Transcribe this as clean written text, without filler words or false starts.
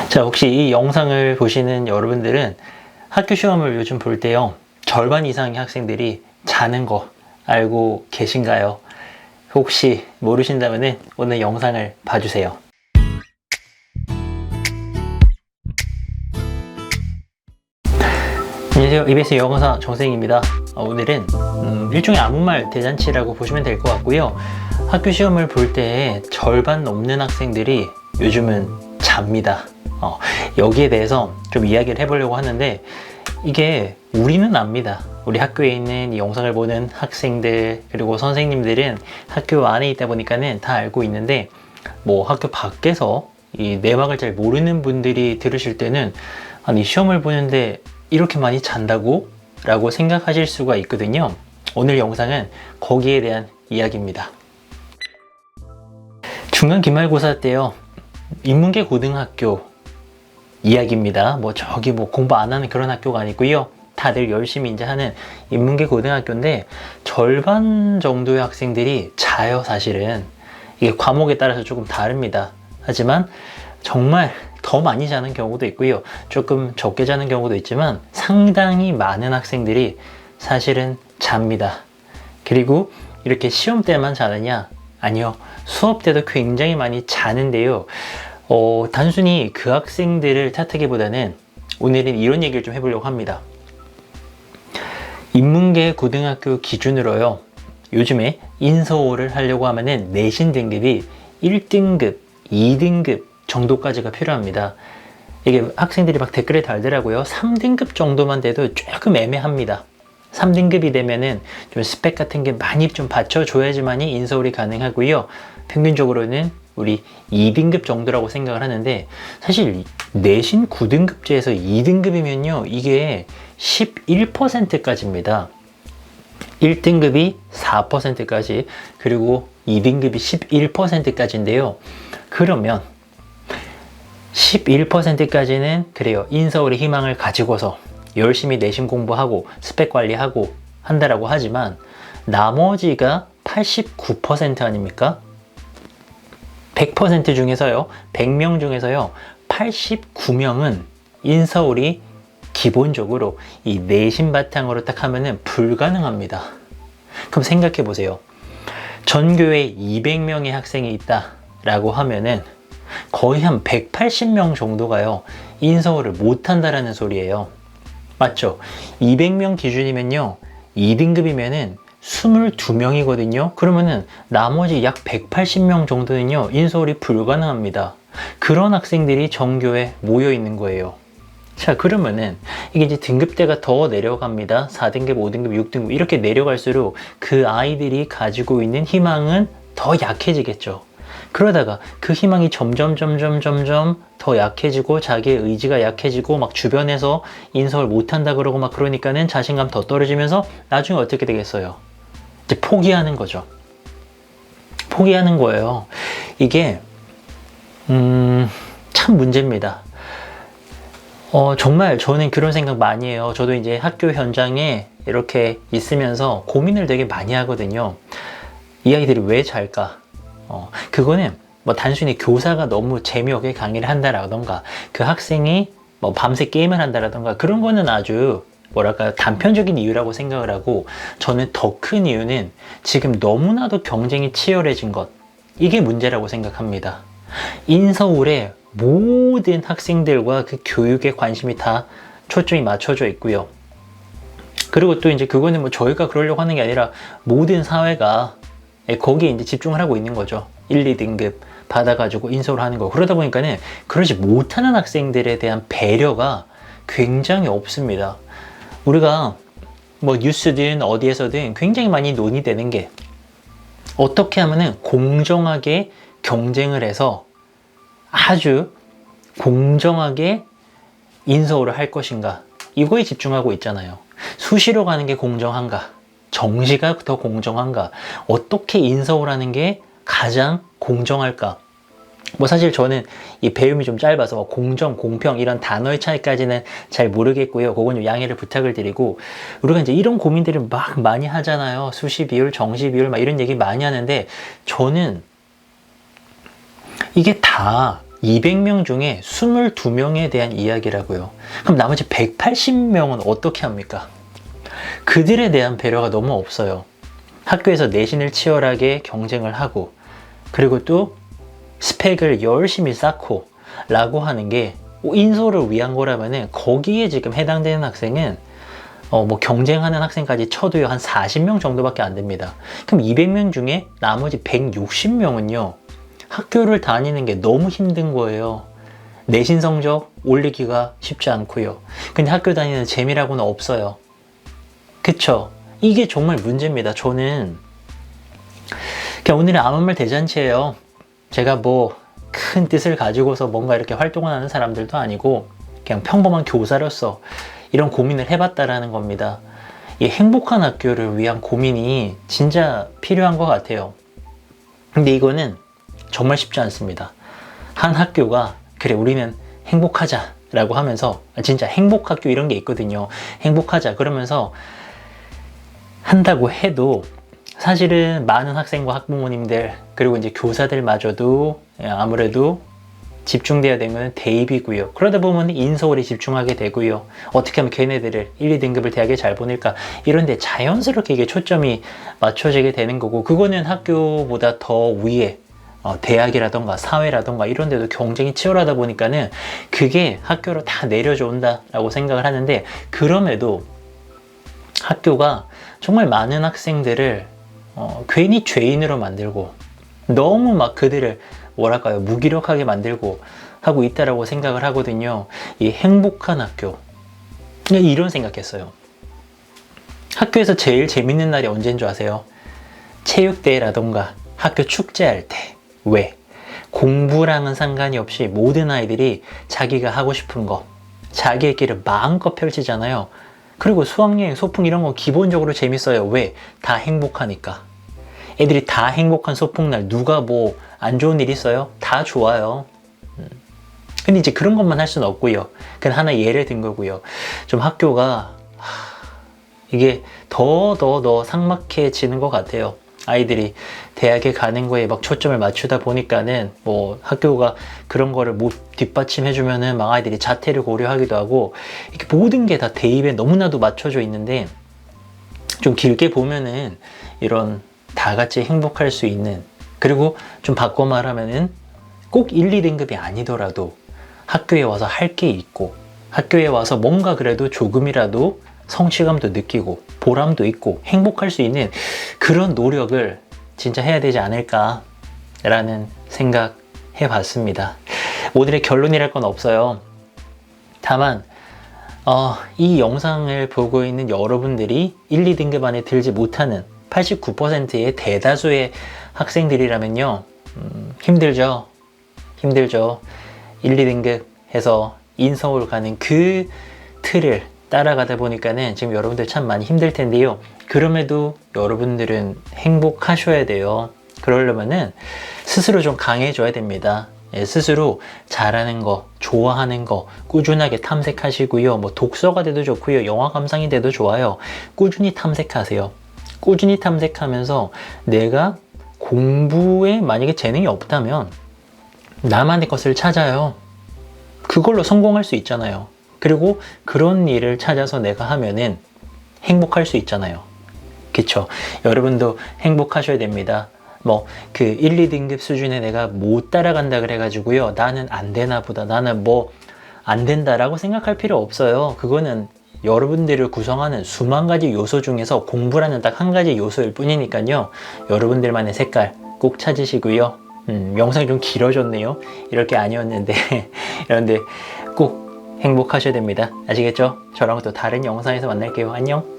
자, 혹시 이 영상을 보시는 여러분들은 학교 시험을 요즘 볼 때요, 절반 이상의 학생들이 자는 거 알고 계신가요? 혹시 모르신다면 오늘 영상을 봐주세요. 안녕하세요. EBS 영어사 정쌤입니다. 오늘은 일종의 아무말 대잔치라고 보시면 될 것 같고요. 학교 시험을 볼 때 절반 넘는 학생들이 요즘은 잡니다. 여기에 대해서 좀 이야기를 해보려고 하는데, 이게 우리는 압니다. 우리 학교에 있는 이 영상을 보는 학생들 그리고 선생님들은 학교 안에 있다 보니까는 다 알고 있는데, 뭐 학교 밖에서 이 내막을 잘 모르는 분들이 들으실 때는 아니, 시험을 보는데 이렇게 많이 잔다고? 라고 생각하실 수가 있거든요. 오늘 영상은 거기에 대한 이야기입니다. 중간 기말고사 때요, 인문계 고등학교 이야기입니다. 저기 공부 안 하는 그런 학교가 아니고요. 다들 열심히 이제 하는 인문계 고등학교인데, 절반 정도의 학생들이 자요. 사실은 이게 과목에 따라서 조금 다릅니다. 하지만 정말 더 많이 자는 경우도 있고요, 조금 적게 자는 경우도 있지만 상당히 많은 학생들이 사실은 잡니다. 그리고 이렇게 시험 때만 자느냐? 아니요, 수업 때도 굉장히 많이 자는데요. 단순히 그 학생들을 탓하기보다는 오늘은 이런 얘기를 좀 해보려고 합니다. 인문계 고등학교 기준으로요, 요즘에 인서울을 하려고 하면은 내신 등급이 1등급, 2등급 정도까지가 필요합니다. 이게 학생들이 막 댓글에 달더라고요. 3등급 정도만 돼도 조금 애매합니다. 3등급이 되면은 좀 스펙 같은 게 많이 좀 받쳐줘야지만이 인서울이 가능하고요. 평균적으로는 우리 2등급 정도라고 생각을 하는데, 사실 내신 9등급제에서 2등급이면요, 이게 11%까지입니다. 1등급이 4%까지, 그리고 2등급이 11%까지인데요. 그러면 11%까지는 그래요, 인서울의 희망을 가지고서 열심히 내신 공부하고 스펙 관리하고 한다라고 하지만, 나머지가 89% 아닙니까? 100% 중에서요, 100명 중에서요, 89명은 인서울이 기본적으로 이 내신 바탕으로 딱 하면은 불가능합니다. 그럼 생각해 보세요. 전교에 200명의 학생이 있다라고 하면은 거의 한 180명 정도가요, 인서울을 못한다라는 소리예요. 맞죠? 200명 기준이면요, 2등급이면은 22명이거든요. 그러면은 나머지 약 180명 정도는요, 인서울이 불가능합니다. 그런 학생들이 전교에 모여 있는 거예요. 자, 그러면은 이게 이제 등급대가 더 내려갑니다. 4등급, 5등급, 6등급 이렇게 내려갈수록 그 아이들이 가지고 있는 희망은 더 약해지겠죠. 그러다가 그 희망이 점점 더 약해지고, 자기의 의지가 약해지고, 막 주변에서 인서울 못한다 그러고 막 그러니까는 자신감 더 떨어지면서 나중에 어떻게 되겠어요? 이제 포기하는 거죠. 포기하는 거예요. 이게 참 문제입니다. 정말 저는 그런 생각 많이 해요. 저도 이제 학교 현장에 이렇게 있으면서 고민을 되게 많이 하거든요. 이 아이들이 왜 잘까? 그거는 단순히 교사가 너무 재미없게 강의를 한다라던가, 그 학생이 밤새 게임을 한다라던가, 그런 거는 아주 단편적인 이유라고 생각을 하고, 저는 더 큰 이유는 지금 너무나도 경쟁이 치열해진 것, 이게 문제라고 생각합니다. 인서울에 모든 학생들과 그 교육에 관심이 다 초점이 맞춰져 있고요. 그리고 또 이제 그거는 저희가 그러려고 하는 게 아니라 모든 사회가 거기에 이제 집중을 하고 있는 거죠. 1, 2등급 받아가지고 인서울 하는 거. 그러다 보니까는 그러지 못하는 학생들에 대한 배려가 굉장히 없습니다. 우리가 뉴스든 어디에서든 굉장히 많이 논의되는 게, 어떻게 하면은 공정하게 경쟁을 해서 아주 공정하게 인서울을 할 것인가, 이거에 집중하고 있잖아요. 수시로 가는 게 공정한가, 정시가 더 공정한가, 어떻게 인서울하는 게 가장 공정할까. 사실 저는 이 배움이 좀 짧아서 공정, 공평 이런 단어의 차이까지는 잘 모르겠고요. 그건 좀 양해를 부탁을 드리고, 우리가 이제 이런 고민들을 막 많이 하잖아요. 수시 비율, 정시 비율 막 이런 얘기 많이 하는데, 저는 이게 다 200명 중에 22명에 대한 이야기라고요. 그럼 나머지 180명은 어떻게 합니까? 그들에 대한 배려가 너무 없어요. 학교에서 내신을 치열하게 경쟁을 하고, 그리고 또 스펙을 열심히 쌓고 라고 하는 게 인서울을 위한 거라면은, 거기에 지금 해당되는 학생은 뭐 경쟁하는 학생까지 쳐도요 한 40명 정도밖에 안 됩니다. 그럼 200명 중에 나머지 160명은요 학교를 다니는 게 너무 힘든 거예요. 내신 성적 올리기가 쉽지 않고요. 근데 학교 다니는 재미라고는 없어요. 그쵸? 이게 정말 문제입니다. 저는 그냥 오늘은 아무 말 대잔치예요. 제가 뭐 큰 뜻을 가지고서 뭔가 이렇게 활동을 하는 사람들도 아니고, 그냥 평범한 교사로서 이런 고민을 해봤다라는 겁니다. 이 행복한 학교를 위한 고민이 진짜 필요한 것 같아요. 근데 이거는 정말 쉽지 않습니다. 한 학교가 그래 우리는 행복하자 라고 하면서, 진짜 행복학교 이런 게 있거든요. 행복하자 그러면서 한다고 해도 사실은 많은 학생과 학부모님들, 그리고 이제 교사들마저도 아무래도 집중돼야 되는 건 대입이고요. 그러다 보면 인서울에 집중하게 되고요. 어떻게 하면 걔네들을 1, 2등급을 대학에 잘 보낼까, 이런데 자연스럽게 이게 초점이 맞춰지게 되는 거고, 그거는 학교보다 더 위에 대학이라던가 사회라던가 이런 데도 경쟁이 치열하다 보니까는 그게 학교로 다 내려져 온다라고 생각을 하는데, 그럼에도 학교가 정말 많은 학생들을 괜히 죄인으로 만들고 너무 막 그들을 뭐랄까요 무기력하게 만들고 하고 있다라고 생각을 하거든요. 이 행복한 학교, 그냥 이런 생각했어요. 학교에서 제일 재밌는 날이 언제인 줄 아세요? 체육대회라던가 학교 축제할 때. 왜? 공부랑은 상관이 없이 모든 아이들이 자기가 하고 싶은 거, 자기의 길을 마음껏 펼치잖아요. 그리고 수학여행, 소풍 이런 거 기본적으로 재밌어요. 왜? 다 행복하니까. 애들이 다 행복한 소풍날 누가 뭐 안 좋은 일 있어요? 다 좋아요. 근데 이제 그런 것만 할 수는 없고요. 그냥 하나 예를 든 거고요. 좀 학교가 이게 더 삭막해지는 것 같아요. 아이들이 대학에 가는 거에 막 초점을 맞추다 보니까는 뭐 학교가 그런 거를 못 뒷받침해주면은 막 아이들이 자퇴를 고려하기도 하고, 이렇게 모든 게 다 대입에 너무나도 맞춰져 있는데, 좀 길게 보면은 이런 다 같이 행복할 수 있는, 그리고 좀 바꿔 말하면은 꼭 1, 2등급이 아니더라도 학교에 와서 할 게 있고, 학교에 와서 뭔가 그래도 조금이라도 성취감도 느끼고 보람도 있고 행복할 수 있는 그런 노력을 진짜 해야 되지 않을까라는 생각 해봤습니다. 오늘의 결론이랄 건 없어요. 다만 이 영상을 보고 있는 여러분들이 1, 2등급 안에 들지 못하는 89%의 대다수의 학생들이라면요, 힘들죠. 1, 2등급 해서 인서울 가는 그 틀을 따라가다 보니까는 지금 여러분들 참 많이 힘들 텐데요. 그럼에도 여러분들은 행복하셔야 돼요. 그러려면은 스스로 좀 강해져야 됩니다. 스스로 잘하는 거, 좋아하는 거 꾸준하게 탐색하시고요. 뭐 독서가 돼도 좋고요. 영화 감상이 돼도 좋아요. 꾸준히 탐색하세요. 꾸준히 탐색하면서 내가 공부에 만약에 재능이 없다면 나만의 것을 찾아요. 그걸로 성공할 수 있잖아요. 그리고 그런 일을 찾아서 내가 하면은 행복할 수 있잖아요. 그쵸? 여러분도 행복하셔야 됩니다. 뭐 그 1, 2등급 수준에 내가 못 따라간다 그래가지고요, 나는 안 되나 보다, 나는 뭐 안 된다라고 생각할 필요 없어요. 그거는 여러분들을 구성하는 수만 가지 요소 중에서 공부라는 딱 한 가지 요소일 뿐이니까요. 여러분들만의 색깔 꼭 찾으시고요. 영상이 좀 길어졌네요. 이럴 게 아니었는데 그런데 꼭 행복하셔야 됩니다. 아시겠죠? 저랑 또 다른 영상에서 만날게요. 안녕.